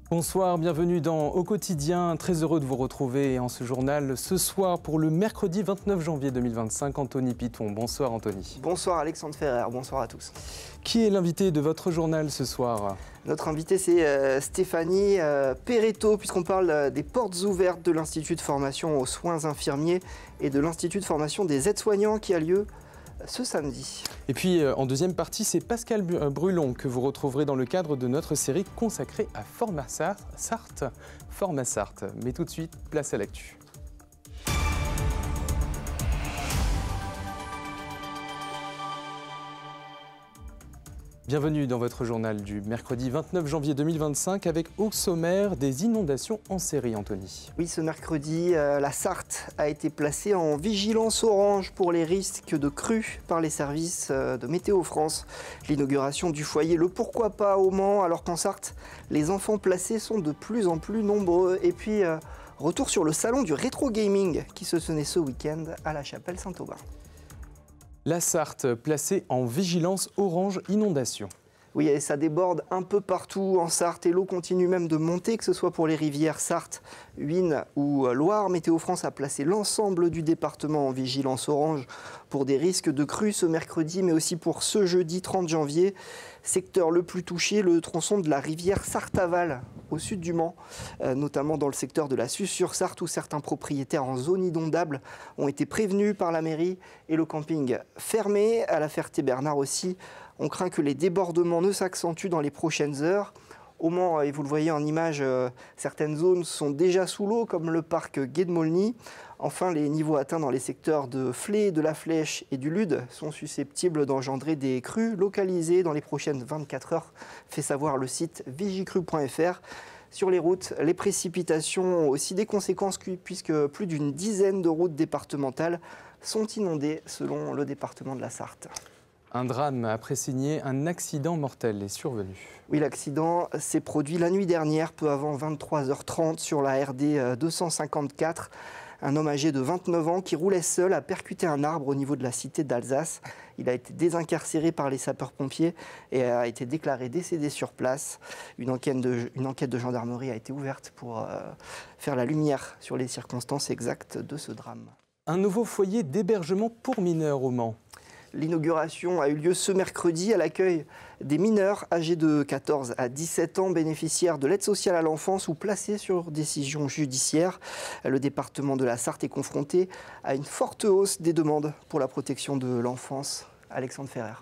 Bonsoir, bienvenue dans Au quotidien. Très heureux de vous retrouver en ce journal ce soir pour le mercredi 29 janvier 2025. Anthony Piton. Bonsoir Anthony. Bonsoir Alexandre Ferrer, bonsoir à tous. Qui est l'invité de votre journal ce soir? Notre invité c'est Stéphanie Perretto, puisqu'on parle des portes ouvertes de l'Institut de formation aux soins infirmiers et de l'Institut de formation des aides-soignants qui a lieu ce samedi. Et puis en deuxième partie, c'est Pascal Brulon que vous retrouverez dans le cadre de notre série consacrée à Format-Sarthe. Mais tout de suite, place à l'actu. Bienvenue dans votre journal du mercredi 29 janvier 2025 avec au sommaire des inondations en série, Anthony. Oui, ce mercredi, la Sarthe a été placée en vigilance orange pour les risques de crues par les services de Météo France. L'inauguration du foyer Le Pourquoi Pas au Mans, alors qu'en Sarthe, les enfants placés sont de plus en plus nombreux. Et puis, retour sur le salon du rétro gaming qui se tenait ce week-end à la chapelle Saint-Aubin. La Sarthe placée en vigilance orange inondation. Oui, et ça déborde un peu partout en Sarthe et l'eau continue même de monter, que ce soit pour les rivières Sarthe, Huisne ou Loire. Météo France a placé l'ensemble du département en vigilance orange pour des risques de crues ce mercredi, mais aussi pour ce jeudi 30 janvier. Secteur le plus touché, le tronçon de la rivière Sarthe-Aval, au sud du Mans, notamment dans le secteur de la Suze-sur-Sarthe, où certains propriétaires en zone inondable ont été prévenus par la mairie et le camping fermé. À la Ferté-Bernard aussi, on craint que les débordements ne s'accentuent dans les prochaines heures. Au Mans, et vous le voyez en image, certaines zones sont déjà sous l'eau, comme le parc Gué de Maulny. Enfin, les niveaux atteints dans les secteurs de Flé, de la Flèche et du Lude sont susceptibles d'engendrer des crues localisées dans les prochaines 24 heures, fait savoir le site vigicru.fr. Sur les routes, les précipitations ont aussi des conséquences puisque plus d'une dizaine de routes départementales sont inondées selon le département de la Sarthe. Un drame après signer un accident mortel est survenu. Oui, l'accident s'est produit la nuit dernière, peu avant 23h30, sur la RD 254. Un homme âgé de 29 ans qui roulait seul a percuté un arbre au niveau de la cité d'Alsace. Il a été désincarcéré par les sapeurs-pompiers et a été déclaré décédé sur place. Une enquête de gendarmerie a été ouverte pour faire la lumière sur les circonstances exactes de ce drame. Un nouveau foyer d'hébergement pour mineurs au Mans. L'inauguration a eu lieu ce mercredi à l'accueil des mineurs âgés de 14 à 17 ans bénéficiaires de l'aide sociale à l'enfance ou placés sur décision judiciaire. Le département de la Sarthe est confronté à une forte hausse des demandes pour la protection de l'enfance. Alexandre Ferrer.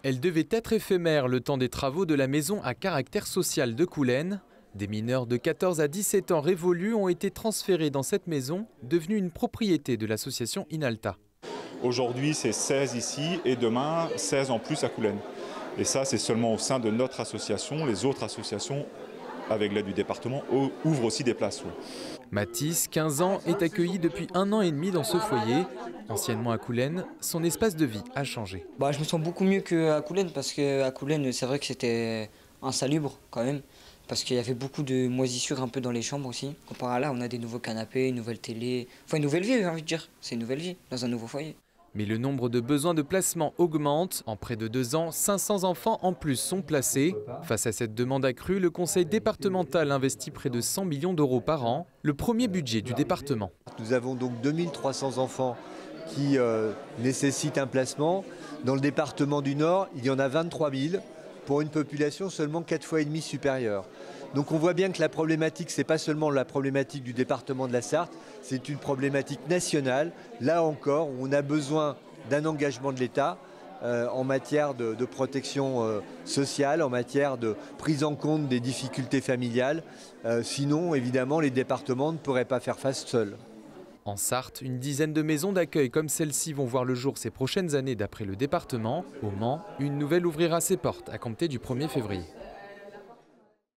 Elle devait être éphémère le temps des travaux de la maison à caractère social de Coulennes. Des mineurs de 14 à 17 ans révolus ont été transférés dans cette maison, devenue une propriété de l'association Inalta. Aujourd'hui, c'est 16 ici et demain, 16 en plus à Coulennes. Et ça, c'est seulement au sein de notre association. Les autres associations, avec l'aide du département, ouvrent aussi des places. Mathis, 15 ans, est accueilli depuis 1 an et demi dans ce foyer. Anciennement à Coulennes, son espace de vie a changé. Je me sens beaucoup mieux qu'à Coulennes parce qu'à Coulennes, c'est vrai que c'était insalubre quand même. Parce qu'il y avait beaucoup de moisissures un peu dans les chambres aussi. Comparé à là, on a des nouveaux canapés, une nouvelle télé. Enfin, une nouvelle vie, j'ai envie de dire. C'est une nouvelle vie dans un nouveau foyer. Mais le nombre de besoins de placement augmente. En près de 2 ans, 500 enfants en plus sont placés. Face à cette demande accrue, le conseil départemental investit près de 100 millions d'euros par an, le premier budget du département. Nous avons donc 2300 enfants qui nécessitent un placement. Dans le département du Nord, il y en a 23 000 pour une population seulement 4,5 fois supérieure. Donc on voit bien que la problématique, ce n'est pas seulement la problématique du département de la Sarthe, c'est une problématique nationale. Là encore, on a besoin d'un engagement de l'État en matière de protection sociale, en matière de prise en compte des difficultés familiales. Sinon, évidemment, les départements ne pourraient pas faire face seuls. En Sarthe, une dizaine de maisons d'accueil comme celle-ci vont voir le jour ces prochaines années d'après le département. Au Mans, une nouvelle ouvrira ses portes à compter du 1er février.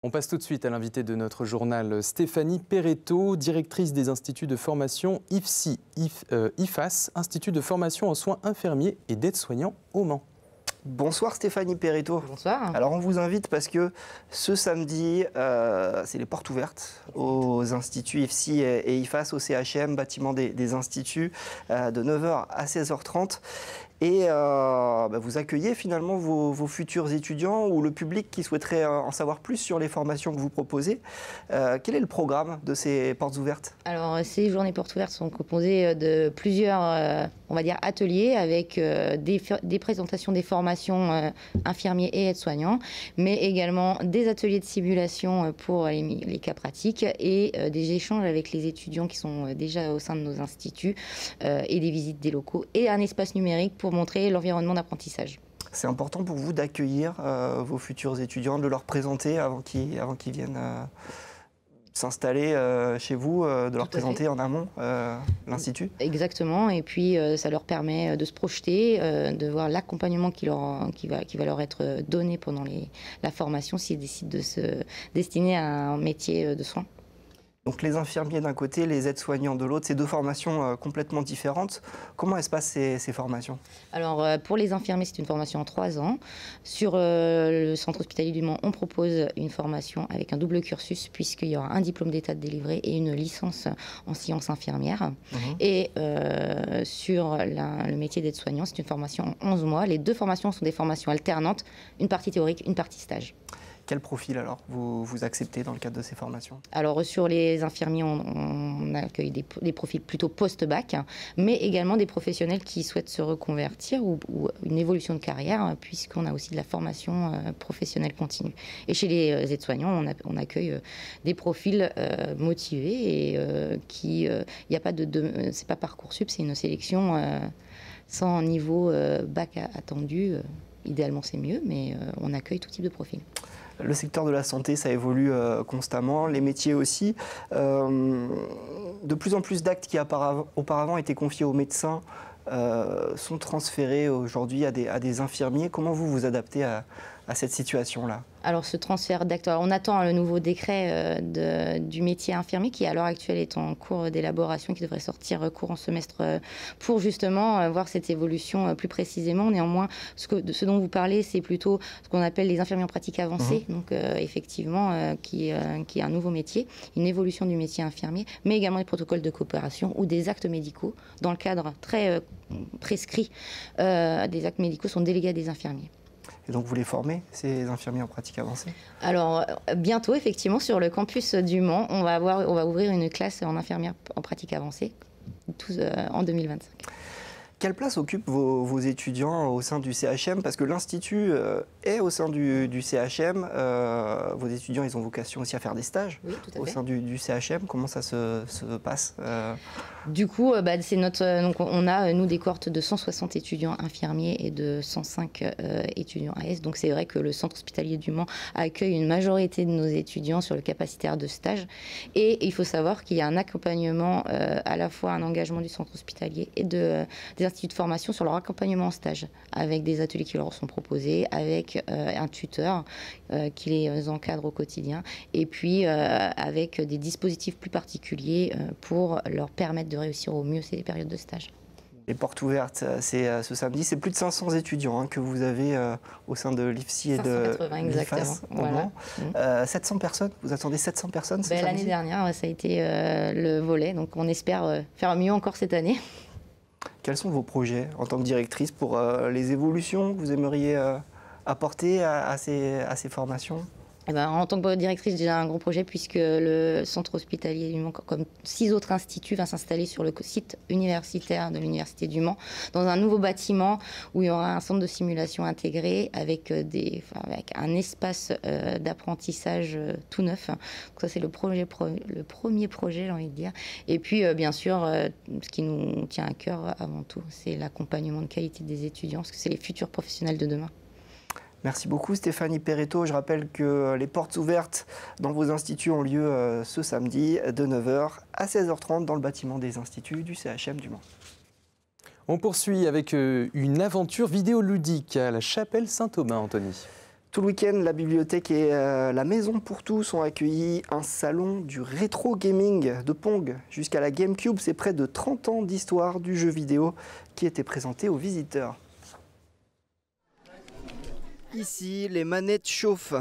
On passe tout de suite à l'invité de notre journal, Stéphanie Perretto, directrice des instituts de formation IFAS, Institut de formation en soins infirmiers et d'aides-soignants au Mans. Bonsoir Stéphanie Perretto. Bonsoir. Alors on vous invite parce que ce samedi, c'est les portes ouvertes aux instituts IFSI et IFAS au CHM, bâtiment des instituts, de 9h à 16h30. Et vous accueillez finalement vos futurs étudiants ou le public qui souhaiterait en savoir plus sur les formations que vous proposez. Quel est le programme de ces portes ouvertes? Alors, ces journées portes ouvertes sont composées de plusieurs, on va dire, ateliers avec des présentations des formations infirmiers et aides-soignants, mais également des ateliers de simulation pour les cas pratiques et des échanges avec les étudiants qui sont déjà au sein de nos instituts et des visites des locaux et un espace numérique pour montrer l'environnement d'apprentissage. C'est important pour vous d'accueillir vos futurs étudiants, de leur présenter avant qu'ils viennent s'installer chez vous, de leur présenter en amont l'Institut? Exactement, et puis ça leur permet de se projeter, de voir l'accompagnement qui va leur être donné pendant la formation s'ils décident de se destiner à un métier de soins. Donc les infirmiers d'un côté, les aides-soignants de l'autre, c'est deux formations complètement différentes. Comment se passent ces formations? Alors pour les infirmiers, c'est une formation en 3 ans. Sur le centre hospitalier du Mans, on propose une formation avec un double cursus puisqu'il y aura un diplôme d'état de délivré et une licence en sciences infirmières. Et sur le métier d'aide-soignant, c'est une formation en 11 mois. Les deux formations sont des formations alternantes, une partie théorique, une partie stage. Quel profil alors vous acceptez dans le cadre de ces formations? Alors sur les infirmiers, on accueille des profils plutôt post-bac, mais également des professionnels qui souhaitent se reconvertir ou une évolution de carrière, puisqu'on a aussi de la formation professionnelle continue. Et chez les aides-soignants, on accueille des profils motivés et il n'y a pas c'est pas Parcoursup, c'est une sélection sans niveau bac attendu. Idéalement, c'est mieux, mais on accueille tout type de profil. Le secteur de la santé, ça évolue constamment, les métiers aussi. De plus en plus d'actes qui auparavant étaient confiés aux médecins sont transférés aujourd'hui à des infirmiers. Comment vous vous adaptez à cette situation-là? Alors ce transfert d'actes, on attend le nouveau décret du métier infirmier qui à l'heure actuelle est en cours d'élaboration, qui devrait sortir courant semestre pour justement voir cette évolution plus précisément. Néanmoins, ce dont vous parlez, c'est plutôt ce qu'on appelle les infirmiers en pratique avancée, donc effectivement qui est un nouveau métier, une évolution du métier infirmier, mais également des protocoles de coopération ou des actes médicaux dans le cadre très prescrit. Des actes médicaux sont délégués à des infirmiers. Et donc vous les formez, ces infirmiers en pratique avancée? Alors bientôt, effectivement, sur le campus du Mans, on va ouvrir une classe en infirmière en pratique avancée en 2025. Quelle place occupent vos étudiants au sein du CHM? Parce que l'Institut est au sein du CHM. Vos étudiants, ils ont vocation aussi à faire des stages au sein du CHM. Comment ça se passe? Du coup, c'est donc on a, nous, des cohortes de 160 étudiants infirmiers et de 105 étudiants AS. Donc c'est vrai que le centre hospitalier du Mans accueille une majorité de nos étudiants sur le capacitaire de stage. Et il faut savoir qu'il y a un accompagnement, à la fois un engagement du centre hospitalier et des instituts de formation sur leur accompagnement en stage, avec des ateliers qui leur sont proposés, avec un tuteur qui les encadre au quotidien, et puis avec des dispositifs plus particuliers pour leur permettre de réussir au mieux ces périodes de stage. Les portes ouvertes, c'est ce samedi. C'est plus de 500 étudiants que vous avez au sein de l'IFSI et de l'IFAS. Voilà. 700 personnes, vous attendez 700 personnes L'année dernière, ça a été le volet, donc on espère faire mieux encore cette année. Quels sont vos projets en tant que directrice pour les évolutions que vous aimeriez apporter à ces formations? En tant que directrice, j'ai un gros projet puisque le centre hospitalier du Mans, comme 6 autres instituts, va s'installer sur le site universitaire de l'Université du Mans, dans un nouveau bâtiment où il y aura un centre de simulation intégré avec un espace d'apprentissage tout neuf. Donc ça, c'est le premier projet, j'ai envie de dire. Et puis, bien sûr, ce qui nous tient à cœur avant tout, c'est l'accompagnement de qualité des étudiants, parce que c'est les futurs professionnels de demain. Merci beaucoup Stéphanie Perretto. Je rappelle que les portes ouvertes dans vos instituts ont lieu ce samedi de 9h à 16h30 dans le bâtiment des instituts du CHM du Mans. On poursuit avec une aventure vidéoludique à la chapelle Saint-Aubin, Anthony. Tout le week-end, la bibliothèque et la Maison pour tous ont accueilli un salon du rétro gaming de Pong jusqu'à la GameCube. C'est près de 30 ans d'histoire du jeu vidéo qui était présenté aux visiteurs. Ici, les manettes chauffent.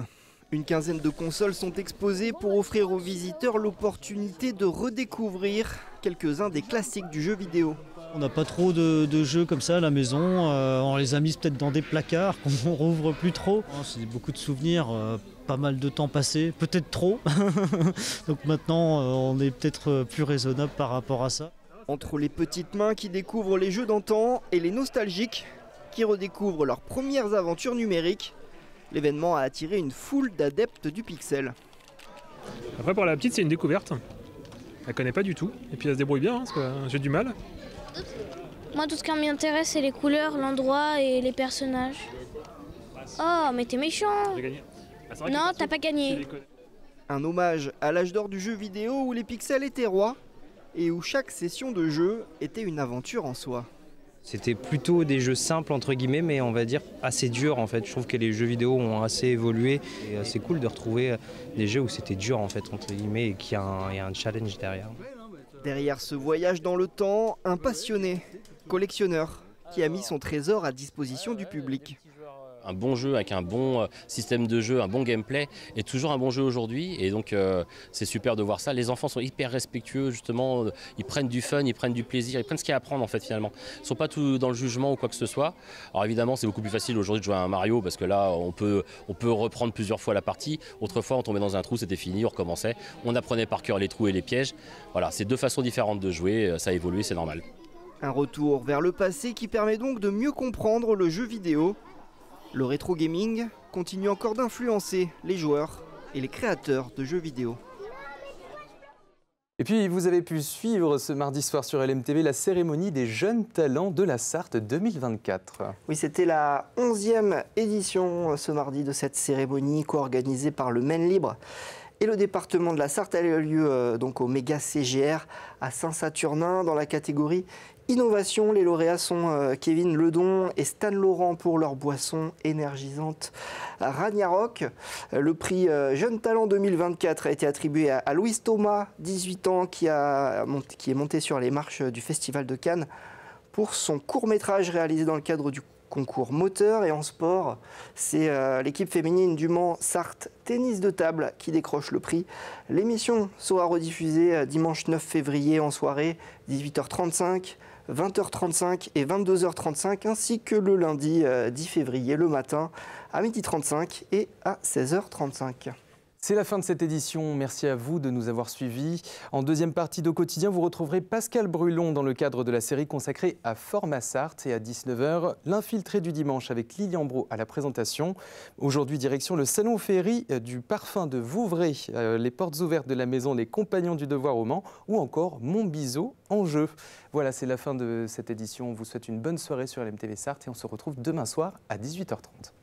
Une quinzaine de consoles sont exposées pour offrir aux visiteurs l'opportunité de redécouvrir quelques-uns des classiques du jeu vidéo. On n'a pas trop de jeux comme ça à la maison, on les a mis peut-être dans des placards qu'on rouvre plus trop. C'est beaucoup de souvenirs, pas mal de temps passé, peut-être trop. Donc maintenant on est peut-être plus raisonnable par rapport à ça. Entre les petites mains qui découvrent les jeux d'antan et les nostalgiques qui redécouvrent leurs premières aventures numériques, l'événement a attiré une foule d'adeptes du pixel. Après pour la petite c'est une découverte, elle connaît pas du tout et puis elle se débrouille bien parce que j'ai du mal. Moi tout ce qui m'intéresse c'est les couleurs, l'endroit et les personnages. Oh mais t'es méchant. J'ai gagné. Non t'as pas gagné. Un hommage à l'âge d'or du jeu vidéo où les pixels étaient rois et où chaque session de jeu était une aventure en soi. C'était plutôt des jeux simples entre guillemets, mais on va dire assez durs en fait. Je trouve que les jeux vidéo ont assez évolué et c'est cool de retrouver des jeux où c'était dur en fait entre guillemets et qu'il y a un challenge derrière. Derrière ce voyage dans le temps, un passionné, collectionneur, qui a mis son trésor à disposition du public. Un bon jeu avec un bon système de jeu, un bon gameplay est toujours un bon jeu aujourd'hui et donc c'est super de voir ça. Les enfants sont hyper respectueux justement, ils prennent du fun, ils prennent du plaisir, ils prennent ce qu'il y a à apprendre en fait finalement. Ils ne sont pas tout dans le jugement ou quoi que ce soit. Alors évidemment c'est beaucoup plus facile aujourd'hui de jouer à un Mario parce que là on peut reprendre plusieurs fois la partie. Autrefois on tombait dans un trou, c'était fini, on recommençait. On apprenait par cœur les trous et les pièges. Voilà, c'est deux façons différentes de jouer, ça a évolué, c'est normal. Un retour vers le passé qui permet donc de mieux comprendre le jeu vidéo. Le rétro gaming continue encore d'influencer les joueurs et les créateurs de jeux vidéo. Et puis, vous avez pu suivre ce mardi soir sur LMTV la cérémonie des jeunes talents de la Sarthe 2024. Oui, c'était la 11e édition ce mardi de cette cérémonie co-organisée par le Maine Libre et le département de la Sarthe. Elle a eu lieu donc au Méga CGR à Saint-Saturnin dans la catégorie Innovation. Les lauréats sont Kevin Ledon et Stan Laurent pour leur boisson énergisante Ragnarok. Le prix Jeune Talent 2024 a été attribué à Louis Thomas, 18 ans, qui est monté sur les marches du Festival de Cannes pour son court-métrage réalisé dans le cadre du concours moteur. Et en sport, c'est l'équipe féminine du Mans Sarthe Tennis de table qui décroche le prix. L'émission sera rediffusée dimanche 9 février en soirée, 18h35. 20h35 et 22h35, ainsi que le lundi 10 février le matin à 12h35 et à 16h35. C'est la fin de cette édition. Merci à vous de nous avoir suivis. En deuxième partie d'Au Quotidien, vous retrouverez Pascal Brulon dans le cadre de la série consacrée à Format Sarthe. Et à 19h, l'infiltré du dimanche avec Lilian Brault à la présentation. Aujourd'hui, direction le salon féerie du parfum de Vouvray, les portes ouvertes de la maison Les Compagnons du Devoir au Mans ou encore Montbiseau en jeu. Voilà, c'est la fin de cette édition. On vous souhaite une bonne soirée sur LMTV Sarthe et on se retrouve demain soir à 18h30.